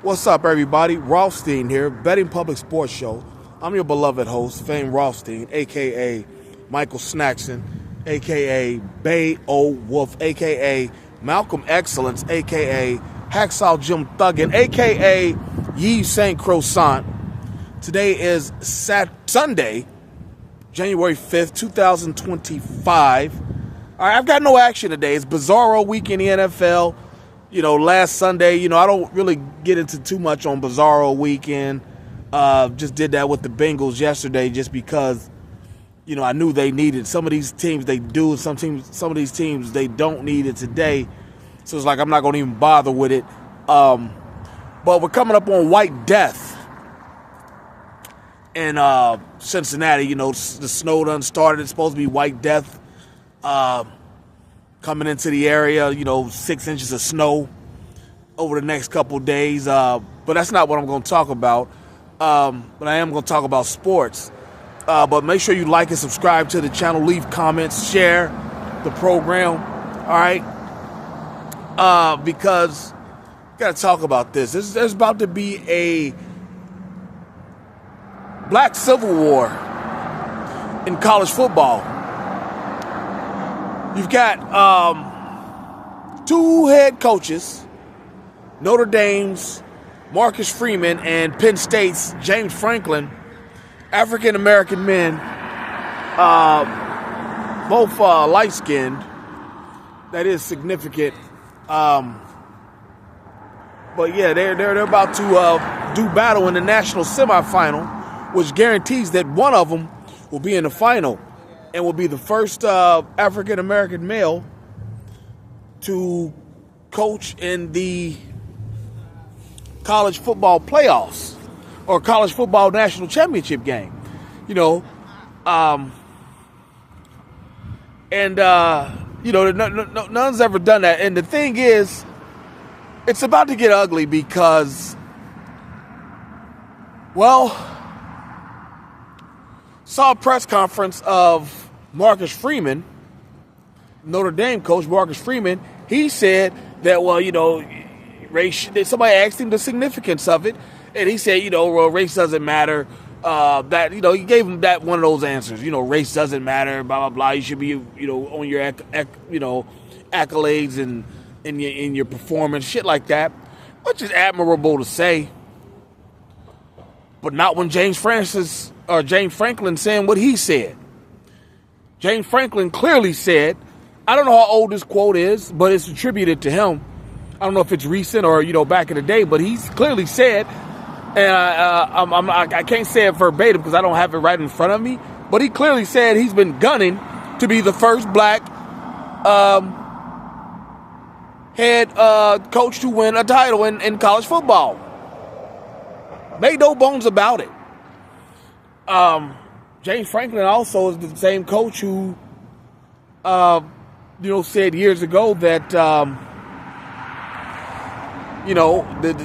What's up, everybody? Rothstein here, Betting Public Sports Show. I'm your beloved host, famed Rothstein, a.k.a. Michael Snackson, a.k.a. Bay O Wolf, a.k.a. Malcolm Excellence, a.k.a. Hacksaw Jim Thuggin, a.k.a. Yves St. Croissant. Today is Sunday, January 5th, 2025. All right, I've got no action today. It's Bizarro week in the NFL. Last Sunday, I don't really get into too much on Bizarro weekend. Just did that with the Bengals yesterday just because, I knew they needed. Some of these teams they do, some of these teams they don't need it today. So it's like I'm not going to even bother with it. But we're coming up on White Death in Cincinnati. The snow done started. It's supposed to be White Death coming into the area, 6 inches of snow over the next couple of days. But that's not what I'm going to talk about. But I am going to talk about sports. But make sure you like and subscribe to the channel. Leave comments. Share the program. All right? Because I got to talk about this. There's about to be a black civil war in college football. You've got two head coaches, Notre Dame's Marcus Freeman and Penn State's James Franklin, African-American men, both light-skinned. That is significant. But yeah, they're about to do battle in the national semifinal, which guarantees that one of them will be in the final and will be the first African-American male to coach in the college football playoffs or college football national championship game. None's ever done that. And the thing is, it's about to get ugly because, saw a press conference of Marcus Freeman, Notre Dame coach Marcus Freeman. He said that, race. Somebody asked him the significance of it, and he said, race doesn't matter. He gave him that one of those answers. Race doesn't matter. Blah blah blah. You should be, on your accolades and in your performance, shit like that, which is admirable to say, but not when James Franklin saying what he said. James Franklin clearly said, I don't know how old this quote is, but it's attributed to him. I don't know if it's recent or, back in the day, but he's clearly said, and I can't say it verbatim because I don't have it right in front of me, but he clearly said he's been gunning to be the first black head coach to win a title in college football. Made no bones about it. James Franklin also is the same coach who, said years ago that, that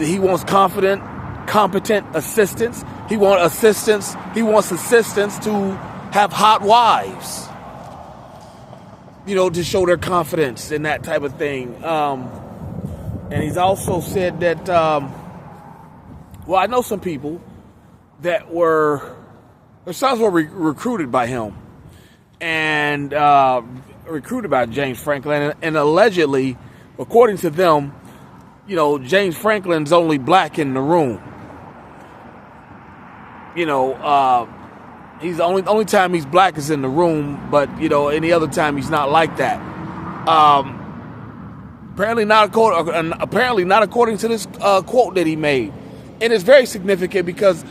he wants competent assistants. He wants assistants to have hot wives, to show their confidence and that type of thing. And he's also said that, I know some people that their sons were recruited by him and recruited by James Franklin. And allegedly, according to them, James Franklin's only black in the room. He's the only time he's black is in the room, but, any other time he's not like that. Apparently not according to this quote that he made. And it's very significant because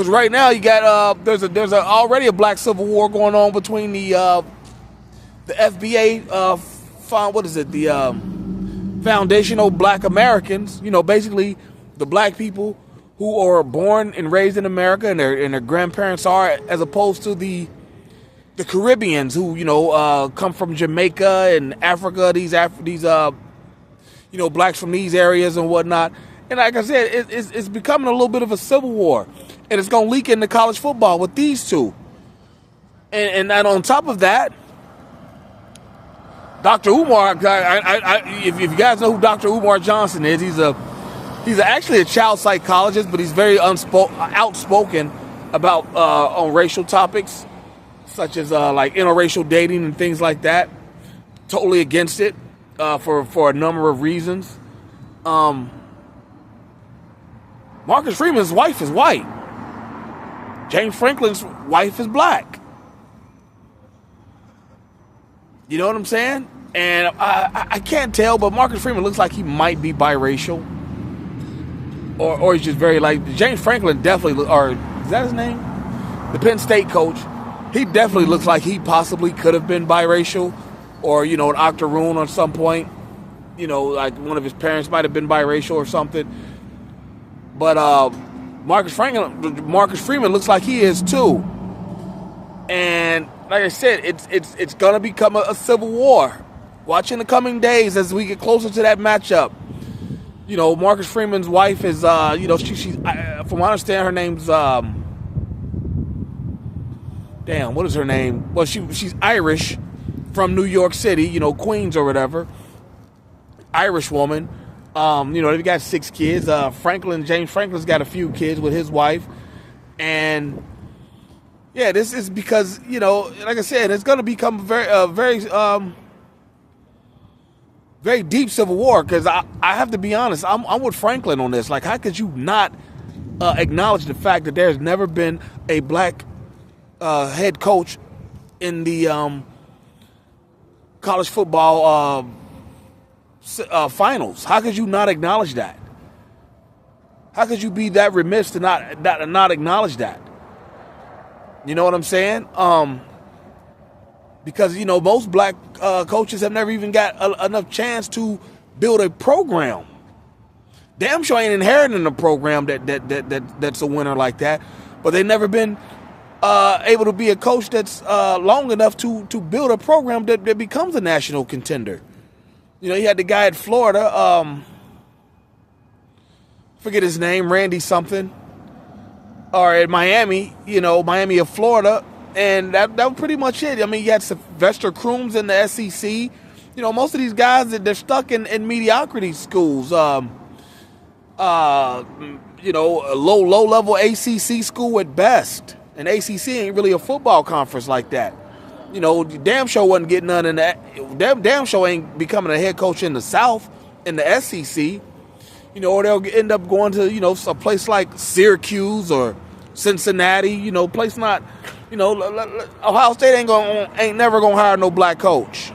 right now you got there's already a black civil war going on between the FBA the foundational black Americans, basically the black people who are born and raised in America and their grandparents are, as opposed to the Caribbeans who come from Jamaica and Africa, these blacks from these areas and whatnot. And like I said, it's becoming a little bit of a civil war. And it's going to leak into college football with these two. And on top of that, Dr. Umar, if you guys know who Dr. Umar Johnson is, he's a He's actually a child psychologist, but he's very outspoken about on racial topics, such as like interracial dating and things like that. Totally against it for a number of reasons. Marcus Freeman's wife is white. James Franklin's wife is black. You know what I'm saying? And I can't tell, but Marcus Freeman looks like he might be biracial. Or he's just very like James Franklin definitely, or is that his name? The Penn State coach. He definitely looks like he possibly could have been biracial, or an octoroon at some point. Like one of his parents might have been biracial or something. But Marcus Freeman looks like he is too. And like I said, it's gonna become a civil war. Watch in the coming days as we get closer to that matchup. Marcus Freeman's wife is, she's from what I understand, her name's, what is her name? Well, she's Irish from New York City, Queens or whatever. Irish woman. They've got 6 kids. James Franklin's got a few kids with his wife. And, yeah, this is because, like I said, it's going to become very deep civil war, because I have to be honest, I'm with Franklin on this. Like, how could you not acknowledge the fact that there's never been a black head coach in the college football finals? How could you not acknowledge that? How could you be that remiss to not acknowledge that? You know what I'm saying? Because, most black coaches have never even got enough chance to build a program. Damn sure ain't inheriting a program that's a winner like that. But they've never been able to be a coach that's long enough to build a program that becomes a national contender. You had the guy at Florida, forget his name, Randy something. Or at Miami, Miami of Florida. And that was pretty much it. I mean, you had Sylvester Crooms in the SEC. Most of these guys, they're stuck in mediocrity schools. A low-level ACC school at best. And ACC ain't really a football conference like that. Damn sure wasn't getting none in that. Damn sure ain't becoming a head coach in the South, in the SEC. Or they'll end up going to, a place like Syracuse or Cincinnati, place not... Ohio State ain't never gonna hire no black coach.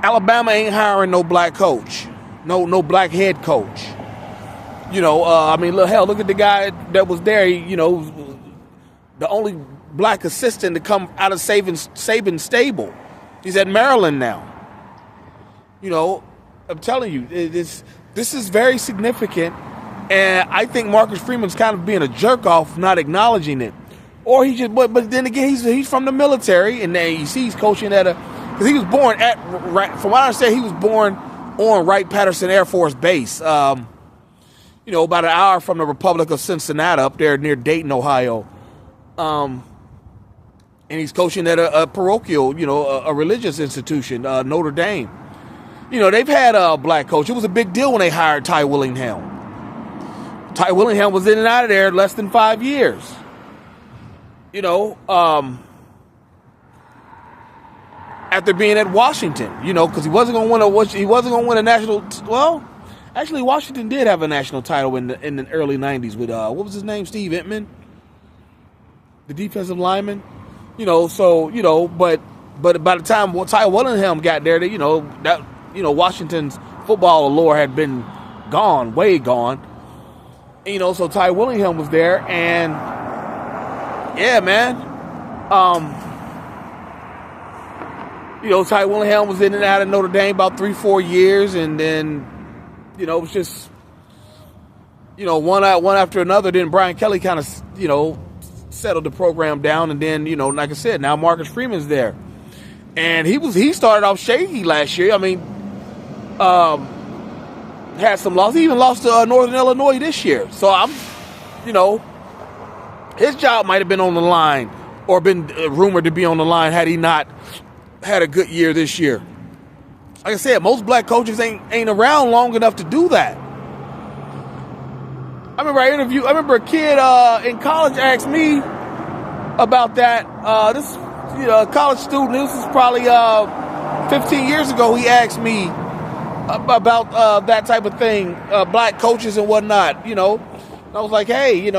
Alabama ain't hiring no black coach, no black head coach. Look at the guy that was there. The only black assistant to come out of Saban's stable. He's at Maryland now. I'm telling you, this is very significant. And I think Marcus Freeman's kind of being a jerk off, not acknowledging it. Or he just, but then again, he's from the military, and then you see he's coaching because he was born from what I understand, he was born on Wright-Patterson Air Force Base. About an hour from the Republic of Cincinnati, up there near Dayton, Ohio. And he's coaching at a parochial, a religious institution, Notre Dame. They've had a black coach. It was a big deal when they hired Ty Willingham. Ty Willingham was in and out of there less than 5 years. After being at Washington, because he wasn't going to win a national. Well, actually, Washington did have a national title in the early '90s with what was his name, Steve Entman, the defensive lineman. But by the time Ty Willingham got there, Washington's football allure had been gone, way gone. So Ty Willingham was there, and yeah, man. Ty Willingham was in and out of Notre Dame about 3-4 years, and then, it was just, one after another. Then Brian Kelly kind of, settled the program down, and then, like I said, now Marcus Freeman's there, and he started off shaky last year. I mean, had some losses. He even lost to Northern Illinois this year. So his job might have been on the line, or been rumored to be on the line, had he not had a good year this year. like I said, most black coaches ain't around long enough to do that. I remember a kid in college asked me about that. This a college student. This is probably 15 years ago. He asked me about that type of thing, black coaches and whatnot. And I was like, hey, he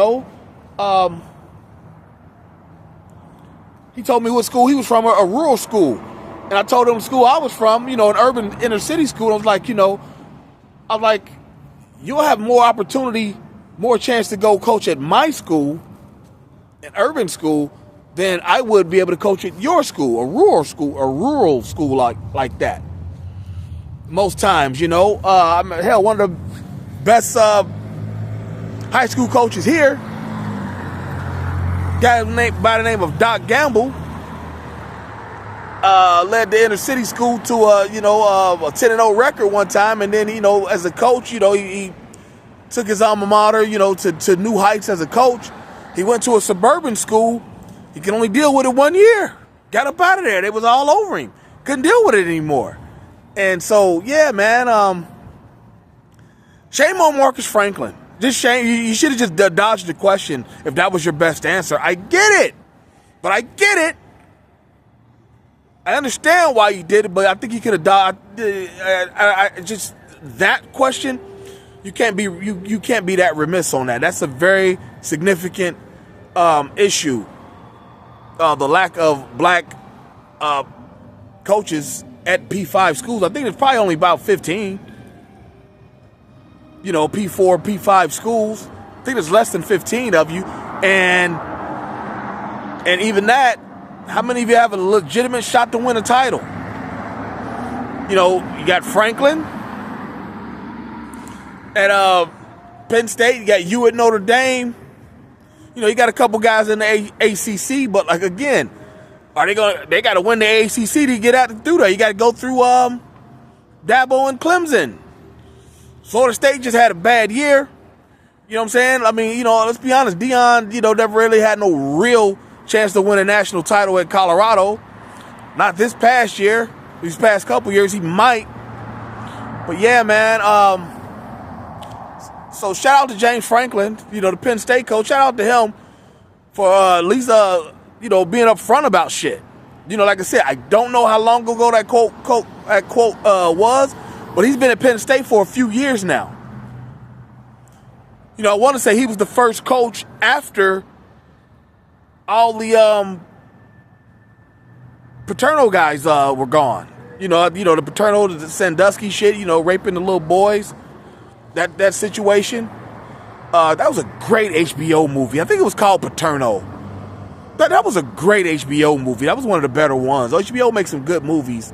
told me what school he was from, a rural school. And I told him the school I was from, an urban inner city school. I was like, you'll have more opportunity, more chance to go coach at my school, an urban school, than I would be able to coach at your school, a rural school like that. Most times, hell, one of the best high school coaches here, guy by the name of Doc Gamble, led the inner city school to a 10-0 record one time, and then as a coach, he took his alma mater to new heights as a coach. He went to a suburban school. He could only deal with it 1 year. Got up out of there. It was all over him. Couldn't deal with it anymore. And so, yeah, man, shame on Marcus Franklin. Just shame. You should have just dodged the question if that was your best answer. I get it. But I get it. I understand why you did it, but I think you could have dodged. Just that question, you can't be that remiss on that. That's a very significant issue. The lack of black coaches at P5 schools. I think there's probably only about 15. P4, P5 schools. I think there's less than 15 of you. And even that, how many of you have a legitimate shot to win a title? You got Franklin at Penn State. You got you at Notre Dame. You got a couple guys in the ACC, but again, they got to win the ACC to get out through there. You got to go through Dabo and Clemson. Florida State just had a bad year. You know what I'm saying? I mean, let's be honest. Deion, never really had no real chance to win a national title at Colorado. Not this past year. These past couple years, he might. But yeah, man. So shout out to James Franklin, the Penn State coach. Shout out to him for at least being upfront about shit. Like I said, I don't know how long ago that quote was, but he's been at Penn State for a few years now. I want to say he was the first coach after all the Paterno guys were gone. The Paterno, the Sandusky shit, raping the little boys. That situation. That was a great HBO movie. I think it was called Paterno. That was a great HBO movie. That was one of the better ones. HBO makes some good movies.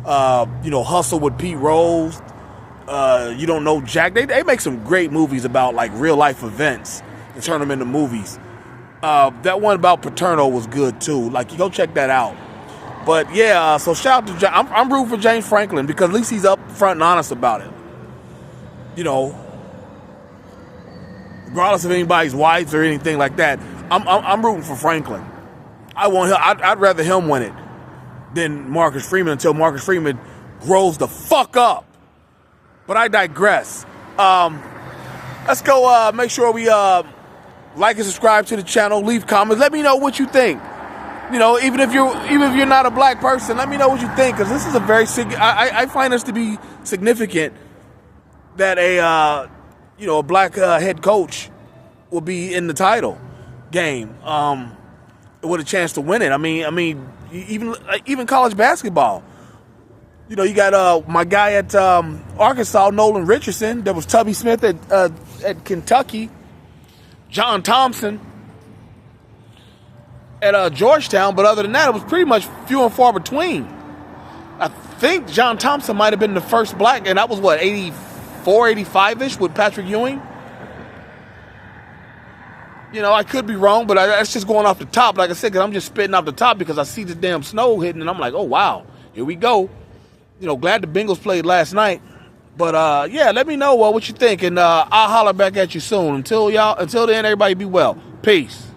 Hustle with Pete Rose. You Don't Know Jack. They make some great movies about like real life events and turn them into movies. That one about Paterno was good too. Like, you go check that out. But yeah, so shout out to I'm rooting for James Franklin because at least he's up front and honest about it. Regardless of anybody's whites or anything like that, I'm rooting for Franklin. I'd rather him win it than Marcus Freeman until Marcus Freeman grows the fuck up. But I digress. Let's go make sure we like and subscribe to the channel, leave comments, let me know what you think. Even if you're not a black person, let me know what you think, because this is a very I find this to be significant that a black head coach will be in the title game with a chance to win it. I mean, even college basketball. You got my guy at Arkansas, Nolan Richardson. There was Tubby Smith at Kentucky, John Thompson at Georgetown. But other than that, it was pretty much few and far between. I think John Thompson might have been the first black, and that was 84, 85-ish with Patrick Ewing. I could be wrong, but that's just going off the top. Like I said, because I'm just spitting off the top because I see the damn snow hitting, and I'm like, oh, wow, here we go. Glad the Bengals played last night. But, yeah, let me know what you think, and I'll holler back at you soon. Until then, everybody be well. Peace.